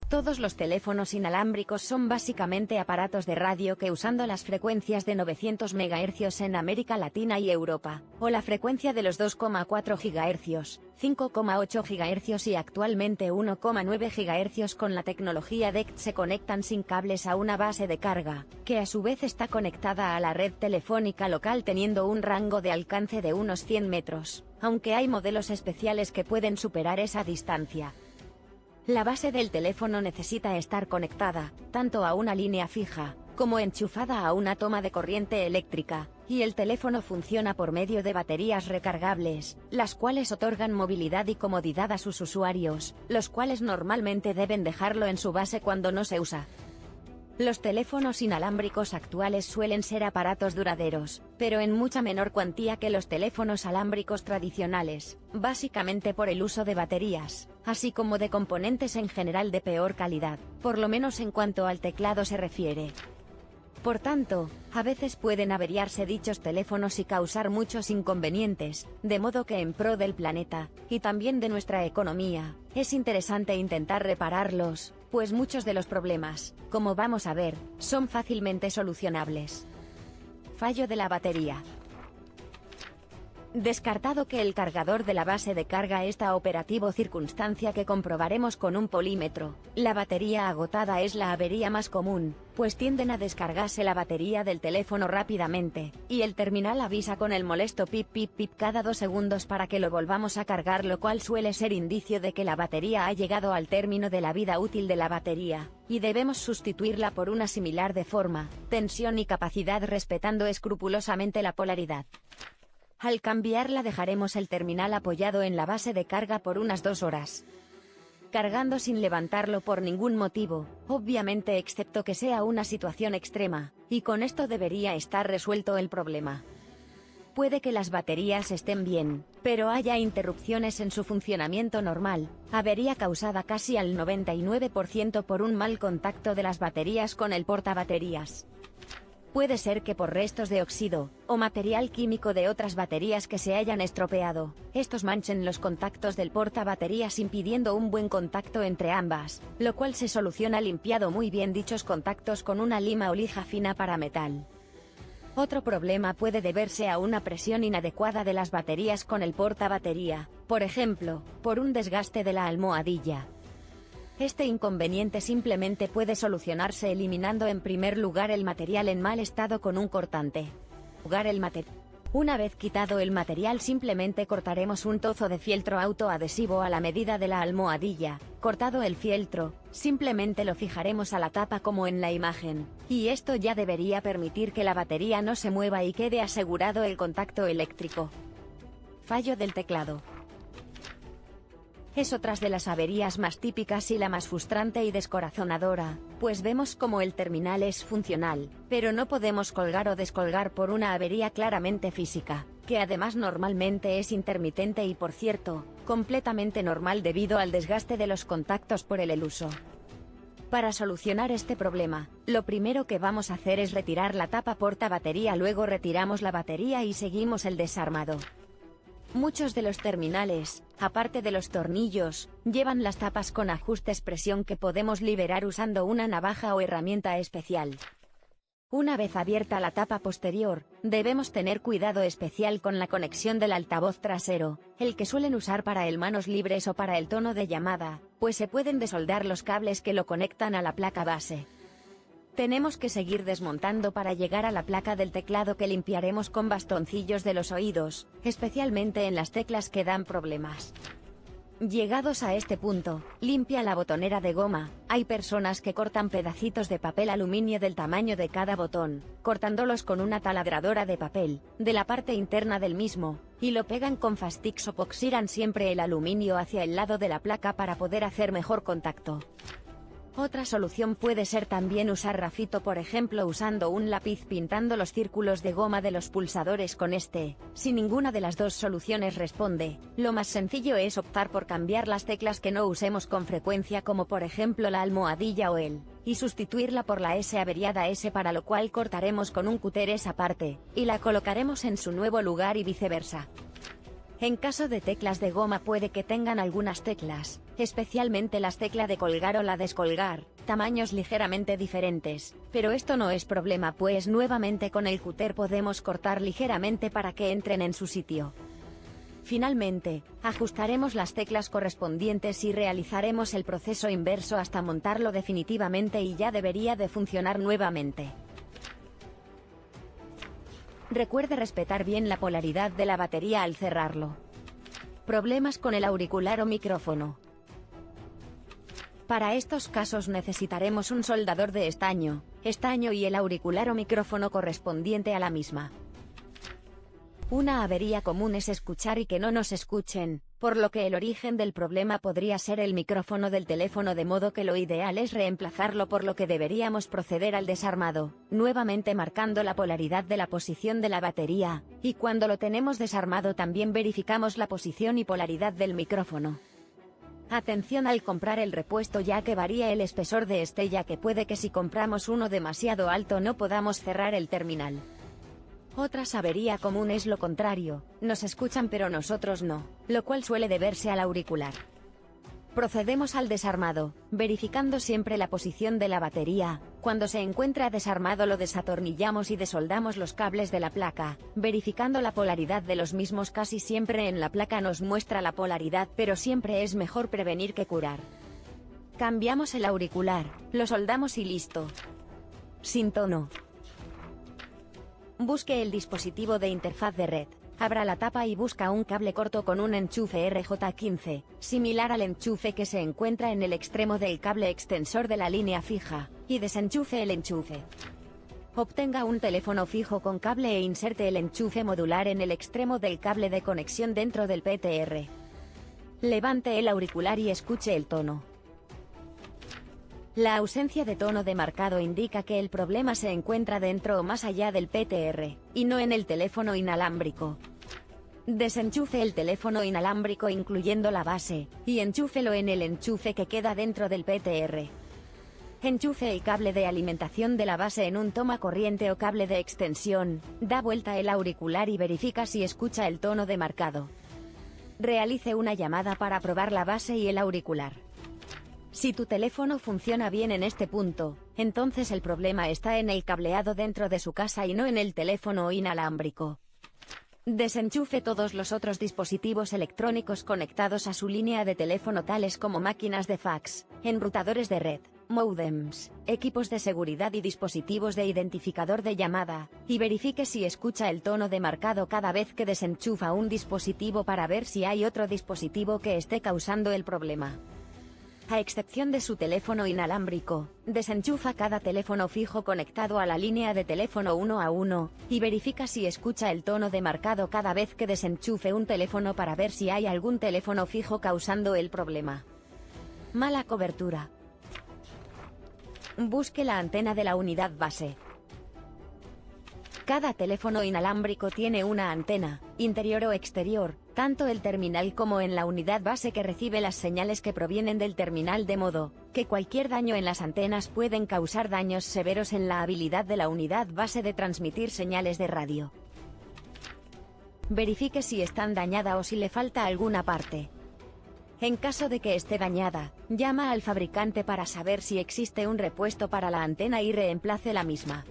Todos los teléfonos inalámbricos son básicamente aparatos de radio que usando las frecuencias de 900 MHz en América Latina y Europa, o la frecuencia de los 2,4 GHz, 5,8 GHz y actualmente 1,9 GHz con la tecnología DECT se conectan sin cables a una base de carga, que a su vez está conectada a la red telefónica local teniendo un rango de alcance de unos 100 metros, aunque hay modelos especiales que pueden superar esa distancia. La base del teléfono necesita estar conectada, tanto a una línea fija, como enchufada a una toma de corriente eléctrica, y el teléfono funciona por medio de baterías recargables, las cuales otorgan movilidad y comodidad a sus usuarios, los cuales normalmente deben dejarlo en su base cuando no se usa. Los teléfonos inalámbricos actuales suelen ser aparatos duraderos, pero en mucha menor cuantía que los teléfonos alámbricos tradicionales, básicamente por el uso de baterías, así como de componentes en general de peor calidad, por lo menos en cuanto al teclado se refiere. Por tanto, a veces pueden averiarse dichos teléfonos y causar muchos inconvenientes, de modo que en pro del planeta, y también de nuestra economía, es interesante intentar repararlos, pues muchos de los problemas, como vamos a ver, son fácilmente solucionables. Fallo de la batería. Descartado que el cargador de la base de carga está operativo, circunstancia que comprobaremos con un polímetro, la batería agotada es la avería más común, pues tienden a descargarse la batería del teléfono rápidamente, y el terminal avisa con el molesto pip pip pip cada 2 segundos para que lo volvamos a cargar, lo cual suele ser indicio de que la batería ha llegado al término de la vida útil de la batería, y debemos sustituirla por una similar de forma, tensión y capacidad respetando escrupulosamente la polaridad. Al cambiarla dejaremos el terminal apoyado en la base de carga por unas 2 horas. Cargando sin levantarlo por ningún motivo, obviamente excepto que sea una situación extrema, y con esto debería estar resuelto el problema. Puede que las baterías estén bien, pero haya interrupciones en su funcionamiento normal, avería causada casi al 99% por un mal contacto de las baterías con el portabaterías. Puede ser que por restos de óxido, o material químico de otras baterías que se hayan estropeado, estos manchen los contactos del portabaterías impidiendo un buen contacto entre ambas, lo cual se soluciona limpiando muy bien dichos contactos con una lima o lija fina para metal. Otro problema puede deberse a una presión inadecuada de las baterías con el portabatería, por ejemplo, por un desgaste de la almohadilla. Este inconveniente simplemente puede solucionarse eliminando en primer lugar el material en mal estado con un cortante. Una vez quitado el material simplemente cortaremos un trozo de fieltro autoadhesivo a la medida de la almohadilla. Cortado el fieltro, simplemente lo fijaremos a la tapa como en la imagen, y esto ya debería permitir que la batería no se mueva y quede asegurado el contacto eléctrico. Fallo del teclado. Es otra de las averías más típicas y la más frustrante y descorazonadora, pues vemos como el terminal es funcional, pero no podemos colgar o descolgar por una avería claramente física, que además normalmente es intermitente y por cierto, completamente normal debido al desgaste de los contactos por el uso. Para solucionar este problema, lo primero que vamos a hacer es retirar la tapa portabatería, luego retiramos la batería y seguimos el desarmado. Muchos de los terminales, aparte de los tornillos, llevan las tapas con ajustes presión que podemos liberar usando una navaja o herramienta especial. Una vez abierta la tapa posterior, debemos tener cuidado especial con la conexión del altavoz trasero, el que suelen usar para el manos libres o para el tono de llamada, pues se pueden desoldar los cables que lo conectan a la placa base. Tenemos que seguir desmontando para llegar a la placa del teclado que limpiaremos con bastoncillos de los oídos, especialmente en las teclas que dan problemas. Llegados a este punto, limpia la botonera de goma. Hay personas que cortan pedacitos de papel aluminio del tamaño de cada botón, cortándolos con una taladradora de papel, de la parte interna del mismo, y lo pegan con Fastix o poxiran siempre el aluminio hacia el lado de la placa para poder hacer mejor contacto. Otra solución puede ser también usar grafito, por ejemplo usando un lápiz pintando los círculos de goma de los pulsadores con este. Si ninguna de las dos soluciones responde, lo más sencillo es optar por cambiar las teclas que no usemos con frecuencia, como por ejemplo la almohadilla o el, y sustituirla por la S averiada S, para lo cual cortaremos con un cúter esa parte, y la colocaremos en su nuevo lugar y viceversa. En caso de teclas de goma puede que tengan algunas teclas, especialmente las teclas de colgar o la descolgar, tamaños ligeramente diferentes, pero esto no es problema pues nuevamente con el cúter podemos cortar ligeramente para que entren en su sitio. Finalmente, ajustaremos las teclas correspondientes y realizaremos el proceso inverso hasta montarlo definitivamente y ya debería de funcionar nuevamente. Recuerde respetar bien la polaridad de la batería al cerrarlo. Problemas con el auricular o micrófono. Para estos casos necesitaremos un soldador de estaño y el auricular o micrófono correspondiente a la misma. Una avería común es escuchar y que no nos escuchen, por lo que el origen del problema podría ser el micrófono del teléfono, de modo que lo ideal es reemplazarlo, por lo que deberíamos proceder al desarmado, nuevamente marcando la polaridad de la posición de la batería, y cuando lo tenemos desarmado también verificamos la posición y polaridad del micrófono. Atención al comprar el repuesto, ya que varía el espesor de este, ya que puede que si compramos uno demasiado alto no podamos cerrar el terminal. Otra avería común es lo contrario, nos escuchan pero nosotros no, lo cual suele deberse al auricular. Procedemos al desarmado, verificando siempre la posición de la batería. Cuando se encuentra desarmado lo desatornillamos y desoldamos los cables de la placa, verificando la polaridad de los mismos. Casi siempre en la placa nos muestra la polaridad, pero siempre es mejor prevenir que curar. Cambiamos el auricular, lo soldamos y listo. Sin tono. Busque el dispositivo de interfaz de red, abra la tapa y busca un cable corto con un enchufe RJ15, similar al enchufe que se encuentra en el extremo del cable extensor de la línea fija, y desenchufe el enchufe. Obtenga un teléfono fijo con cable e inserte el enchufe modular en el extremo del cable de conexión dentro del PTR. Levante el auricular y escuche el tono. La ausencia de tono de marcado indica que el problema se encuentra dentro o más allá del PTR, y no en el teléfono inalámbrico. Desenchufe el teléfono inalámbrico incluyendo la base, y enchúfelo en el enchufe que queda dentro del PTR. Enchufe el cable de alimentación de la base en un toma corriente o cable de extensión, da vuelta el auricular y verifica si escucha el tono de marcado. Realice una llamada para probar la base y el auricular. Si tu teléfono funciona bien en este punto, entonces el problema está en el cableado dentro de su casa y no en el teléfono inalámbrico. Desenchufe todos los otros dispositivos electrónicos conectados a su línea de teléfono, tales como máquinas de fax, enrutadores de red, módems, equipos de seguridad y dispositivos de identificador de llamada, y verifique si escucha el tono de marcado cada vez que desenchufa un dispositivo para ver si hay otro dispositivo que esté causando el problema. A excepción de su teléfono inalámbrico, desenchufa cada teléfono fijo conectado a la línea de teléfono 1 a 1, y verifica si escucha el tono de marcado cada vez que desenchufe un teléfono para ver si hay algún teléfono fijo causando el problema. Mala cobertura. Busque la antena de la unidad base. Cada teléfono inalámbrico tiene una antena, interior o exterior, tanto el terminal como en la unidad base que recibe las señales que provienen del terminal, de modo que cualquier daño en las antenas pueden causar daños severos en la habilidad de la unidad base de transmitir señales de radio. Verifique si están dañada o si le falta alguna parte. En caso de que esté dañada, llama al fabricante para saber si existe un repuesto para la antena y reemplace la misma.